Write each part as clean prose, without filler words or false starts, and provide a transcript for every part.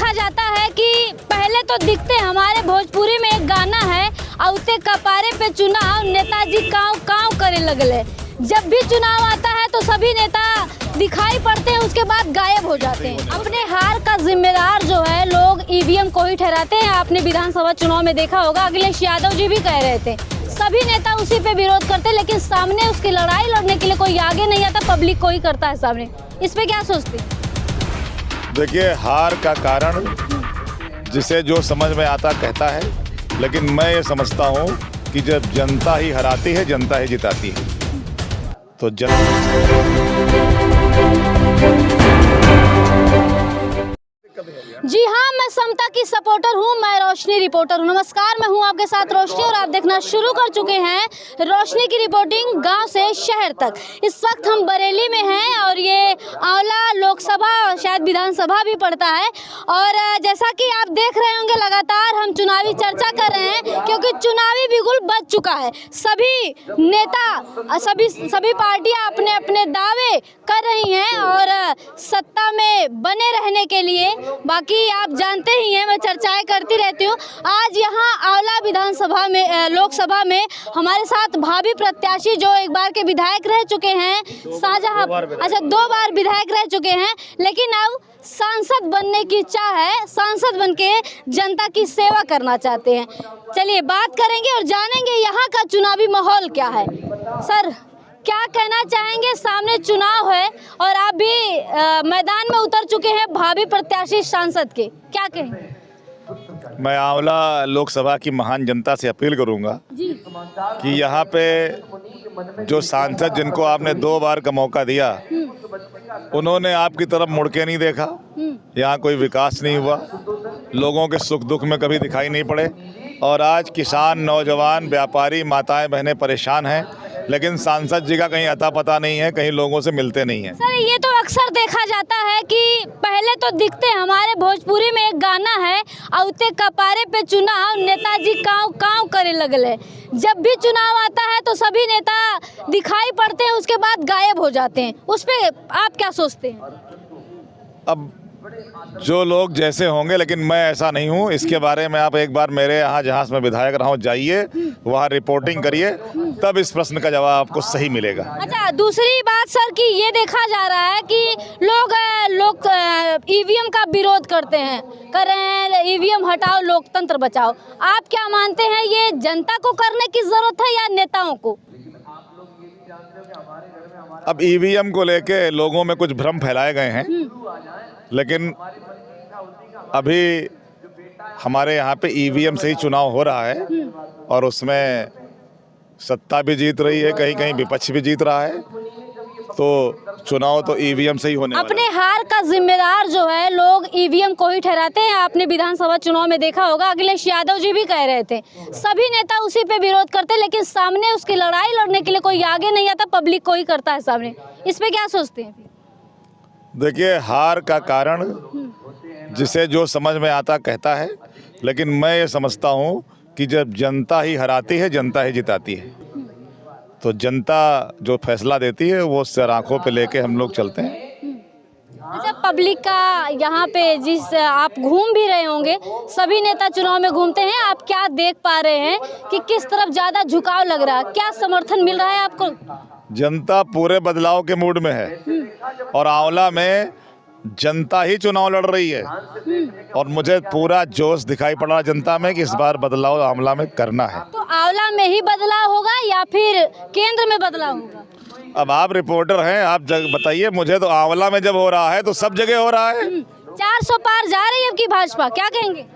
देखा जाता है कि पहले तो दिखते हमारे भोजपुरी में एक गाना है, औते कपारे पे चुनाव नेताजी काँव काँव करे लगले। जब भी चुनाव आता है तो सभी नेता दिखाई पड़ते हैं, उसके बाद गायब हो जाते हैं। अपने हार का जिम्मेदार जो है लोग ईवीएम को ही ठहराते हैं। आपने विधानसभा चुनाव में देखा होगा, अखिलेश यादव जी भी कह रहे थे, सभी नेता उसी पे विरोध करते, लेकिन सामने उसकी लड़ाई लड़ने के लिए कोई आगे नहीं आता, पब्लिक को ही करता है सामने। इस पे क्या सोचते हैं? देखिए, हार का कारण जिसे जो समझ में आता कहता है, लेकिन मैं ये समझता हूँ कि जब जनता ही हराती है, जनता ही जिताती है। तो जी हाँ, मैं समता की सपोर्टर हूँ, मैं रोशनी रिपोर्टर हूँ। नमस्कार, मैं हूँ आपके साथ रोशनी और आप देखना शुरू कर चुके हैं रोशनी की रिपोर्टिंग गांव से शहर तक। इस वक्त हम बरेली में हैं और ये आंवला लोकसभा शायद विधानसभा भी पड़ता है। और जैसा कि आप देख रहे होंगे, लगातार हम चुनावी चर्चा कर रहे हैं क्योंकि चुनावी बिगुल बज चुका है। सभी नेता सभी पार्टियाँ अपने अपने दावे कर रही हैं और सत्ता में बने रहने के लिए। बाकी आप जानते ही हैं, मैं चर्चाएं करती रहती हूँ। आज यहाँ आंवला विधानसभा में लोकसभा में हमारे साथ भावी प्रत्याशी जो एक बार के विधायक रह चुके हैं, शाहजहां, अच्छा 2 बार विधायक रह चुके हैं, लेकिन अब सांसद बनने की इच्छा है, सांसद बनके जनता की सेवा करना चाहते हैं। चलिए बात करेंगे और जानेंगे यहाँ का चुनावी माहौल क्या है। सर, क्या कहना चाहेंगे? सामने चुनाव है और आप भी मैदान में उतर चुके हैं भावी प्रत्याशी सांसद के, क्या कहेंगे? मैं आंवला लोकसभा की महान जनता से अपील करूंगा कि यहाँ पे जो सांसद जिनको आपने 2 बार का मौका दिया, उन्होंने आपकी तरफ मुड़ के नहीं देखा। यहाँ कोई विकास नहीं हुआ, लोगों के सुख दुख में कभी दिखाई नहीं पड़े। और आज किसान, नौजवान, व्यापारी, माताएं बहनें परेशान हैं, लेकिन सांसद जी का कहीं अता पता नहीं है, कहीं लोगों से मिलते नहीं हैं। सर, ये तो अक्सर देखा जाता है कि पहले तो दिखते हमारे भोजपुरी में एक गाना है, औते कपारे पे चुनाव नेताजी काँव काँव करे लगले। जब भी चुनाव आता है तो सभी नेता दिखाई पड़ते हैं, उसके बाद गायब हो जाते हैं। उस पे आप क्या सोचते हैं? अब जो लोग जैसे होंगे, लेकिन मैं ऐसा नहीं हूँ। इसके बारे में आप एक बार मेरे यहाँ जहाँ मैं विधायक रहा हूँ जाइए, वहाँ रिपोर्टिंग करिए, तब इस प्रश्न का जवाब आपको सही मिलेगा। अच्छा, दूसरी बात सर कि ये देखा जा रहा है कि लोग ईवीएम का विरोध करते हैं, कर रहे हैं ईवीएम हटाओ लोकतंत्र बचाओ। आप क्या मानते हैं, ये जनता को करने की जरूरत है या नेताओं को? अब ईवीएम को लेके लोगों में कुछ भ्रम फैलाए गए हैं, लेकिन अभी हमारे यहाँ पे ईवीएम से ही चुनाव हो रहा है और उसमें सत्ता भी जीत रही है, कहीं कहीं विपक्ष भी जीत रहा है। तो चुनाव तो ईवीएम से ही होने वाला है। अपने हार का जिम्मेदार जो है लोग ईवीएम को ही ठहराते हैं। आपने विधानसभा चुनाव में देखा होगा, अखिलेश यादव जी भी कह रहे थे, सभी नेता उसी पे विरोध करते, लेकिन सामने उसकी लड़ाई लड़ने के लिए कोई आगे नहीं आता, पब्लिक को ही करता है सामने। इस पे क्या सोचते हैं? देखिए, हार का कारण जिसे जो समझ में आता कहता है, लेकिन मैं ये समझता हूँ कि जब जनता ही हराती है, जनता ही जिताती है। तो जनता जो फैसला देती है वो सर आंखों पे लेके हम लोग चलते हैं। अच्छा, पब्लिक का यहाँ पे जिस आप घूम भी रहे होंगे, सभी नेता चुनाव में घूमते हैं, आप क्या देख पा रहे हैं कि किस तरफ ज़्यादा झुकाव लग रहा है, क्या समर्थन मिल रहा है आपको? जनता पूरे बदलाव के मूड में है और आंवला में जनता ही चुनाव लड़ रही है और मुझे पूरा जोश दिखाई पड़ रहा जनता में कि इस बार बदलाव आंवला में करना है। तो आंवला में ही बदलाव होगा या फिर केंद्र में बदलाव होगा? अब आप रिपोर्टर हैं, आप बताइए मुझे। तो आंवला में जब हो रहा है तो सब जगह हो रहा है। 400 पार जा रही है अब की भाजपा, क्या कहेंगे?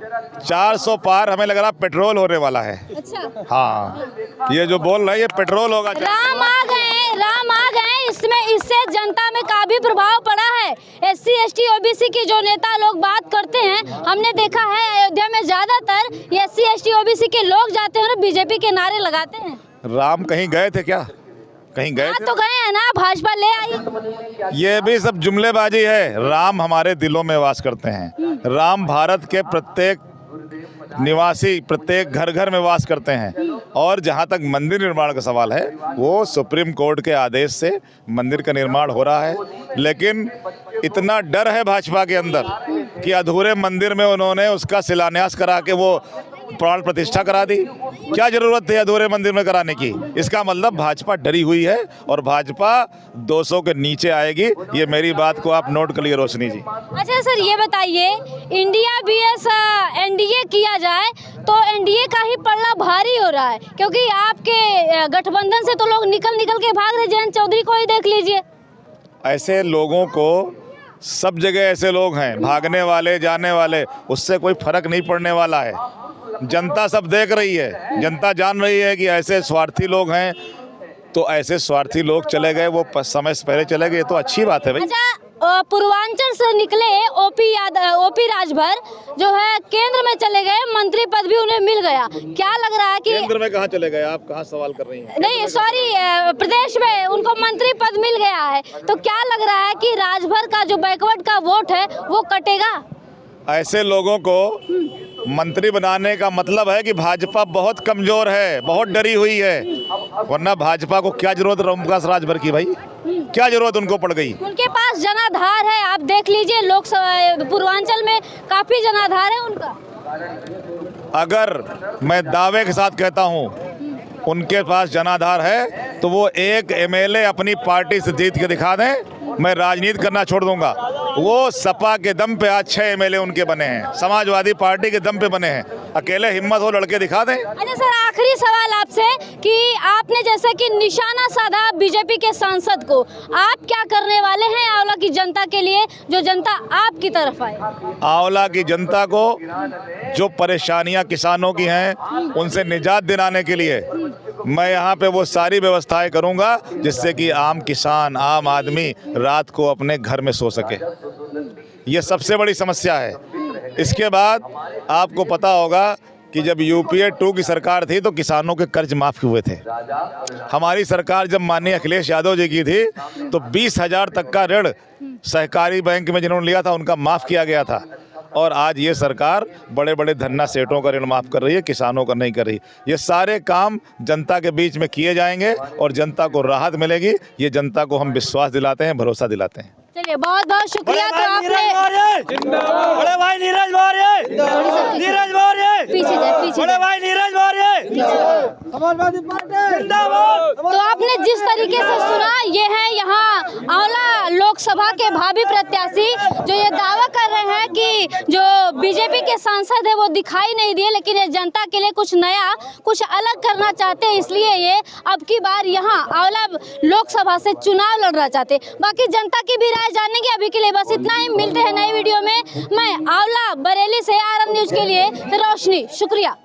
400 पार हमें लग रहा पेट्रोल होने वाला है। अच्छा, हाँ, ये जो बोल रहे हैं ये पेट्रोल होगा। राम आ गए, इसमें इससे जनता में काफी प्रभाव पड़ा है। SC ST OBC की जो नेता लोग बात करते हैं, हमने देखा है अयोध्या में ज्यादातर SC ST OBC के लोग जाते हैं और बीजेपी के नारे लगाते हैं। राम कहीं गए थे क्या? कहीं गए थे? तो गए हैं ना, भाजपा ले आई। ये भी सब जुमलेबाजी है। राम हमारे दिलों में वास करते हैं। राम भारत के प्रत्येक निवासी, प्रत्येक घर घर में वास करते हैं। और जहाँ तक मंदिर निर्माण का सवाल है, वो सुप्रीम कोर्ट के आदेश से मंदिर का निर्माण हो रहा है। लेकिन इतना डर है भाजपा के अंदर कि अधूरे मंदिर में उन्होंने उसका शिलान्यास करा के वो प्राण प्रतिष्ठा करा दी। क्या जरूरत थी अधूरे मंदिर में कराने की? इसका मतलब भाजपा डरी हुई है और भाजपा 200 के नीचे आएगी। ये मेरी बात को आप नोट कर लिए रोशनी जी। अच्छा सर, ये बताइए, इंडिया बीएस एनडीए किया जाए तो एनडीए का ही पलड़ा भारी हो रहा है, क्योंकि आपके गठबंधन से तो लोग निकल निकल के भाग रहे। जयंत चौधरी को ही देख लीजिए। ऐसे लोगों को सब जगह ऐसे लोग हैं, भागने वाले जाने वाले, उससे कोई फर्क नहीं पड़ने वाला है। जनता सब देख रही है, जनता जान रही है कि ऐसे स्वार्थी लोग हैं, तो ऐसे स्वार्थी लोग चले गए, वो समय से पहले चले गए, तो अच्छी बात है भाई। अच्छा, पूर्वांचल से निकले ओपी राजभर जो है केंद्र में चले गए, मंत्री पद भी उन्हें मिल गया। क्या लग रहा है कि केंद्र में कहाँ चले गए? आप कहाँ सवाल कर रही हैं? नहीं सॉरी, प्रदेश में उनको मंत्री पद मिल गया है, तो क्या लग रहा है कि राजभर का जो बैकवर्ड का वोट है वो कटेगा? ऐसे लोगों को मंत्री बनाने का मतलब है कि भाजपा बहुत कमजोर है, बहुत डरी हुई है। वरना भाजपा को क्या जरूरत रामविकास राजभर की भाई? क्या जरूरत उनको पड़ गई? उनके पास जनाधार है, आप देख लीजिए। लोकसभा पूर्वांचल में काफी जनाधार है उनका। अगर मैं दावे के साथ कहता हूं उनके पास जनाधार है, तो वो एक एमएलए अपनी पार्टी से जीत के दिखा दें, मैं राजनीति करना छोड़ दूंगा। वो सपा के दम पे आज 6 एमएलए उनके बने हैं, समाजवादी पार्टी के दम पे बने हैं। अकेले हिम्मत हो लड़के दिखा दें। अच्छा सर, आखिरी सवाल आपसे कि आपने जैसे कि निशाना साधा बीजेपी के सांसद को, आप क्या करने वाले हैं आंवला की जनता के लिए, जो जनता आपकी तरफ आए? आंवला की जनता को जो परेशानियां किसानों की हैं, उनसे निजात दिलाने के लिए मैं यहाँ पे वो सारी व्यवस्थाएं करूँगा जिससे कि आम किसान, आम आदमी रात को अपने घर में सो सके। ये सबसे बड़ी समस्या है। इसके बाद आपको पता होगा कि जब यूपीए 2 की सरकार थी तो किसानों के कर्ज माफ़ हुए थे। हमारी सरकार जब माननीय अखिलेश यादव जी की थी तो 20,000 तक का ऋण सहकारी बैंक में जिन्होंने लिया था उनका माफ़ किया गया था। और आज ये सरकार बड़े बड़े धन्ना सेठों का ऋण माफ़ कर रही है, किसानों का नहीं कर रही। ये सारे काम जनता के बीच में किए जाएंगे और जनता को राहत मिलेगी। ये जनता को हम विश्वास दिलाते हैं, भरोसा दिलाते हैं। चलिए, बहुत बहुत शुक्रिया। तो आपने बड़े भाई नीरज मौर्य, नीरज मौर्य, पीछे जाए, पीछे बड़े भाई नीरज मौर्य, समाजवादी पार्टी जिंदाबाद। तो आपने जिस तरीके से सुना, ये है यहाँ आंवला लोकसभा के भावी प्रत्याशी जो ये दावा कर रहे हैं कि जो बीजेपी के सांसद है वो दिखाई नहीं दिए, लेकिन ये जनता के लिए कुछ नया, कुछ अलग करना चाहते हैं, इसलिए ये अब की बार यहाँ आंवला लोकसभा से चुनाव लड़ना चाहते। बाकी जनता की भी राय जानेंगे। अभी के लिए बस इतना ही, मिलते हैं नई वीडियो में। मैं आंवला बरेली से आरएन न्यूज के लिए रोशनी, शुक्रिया।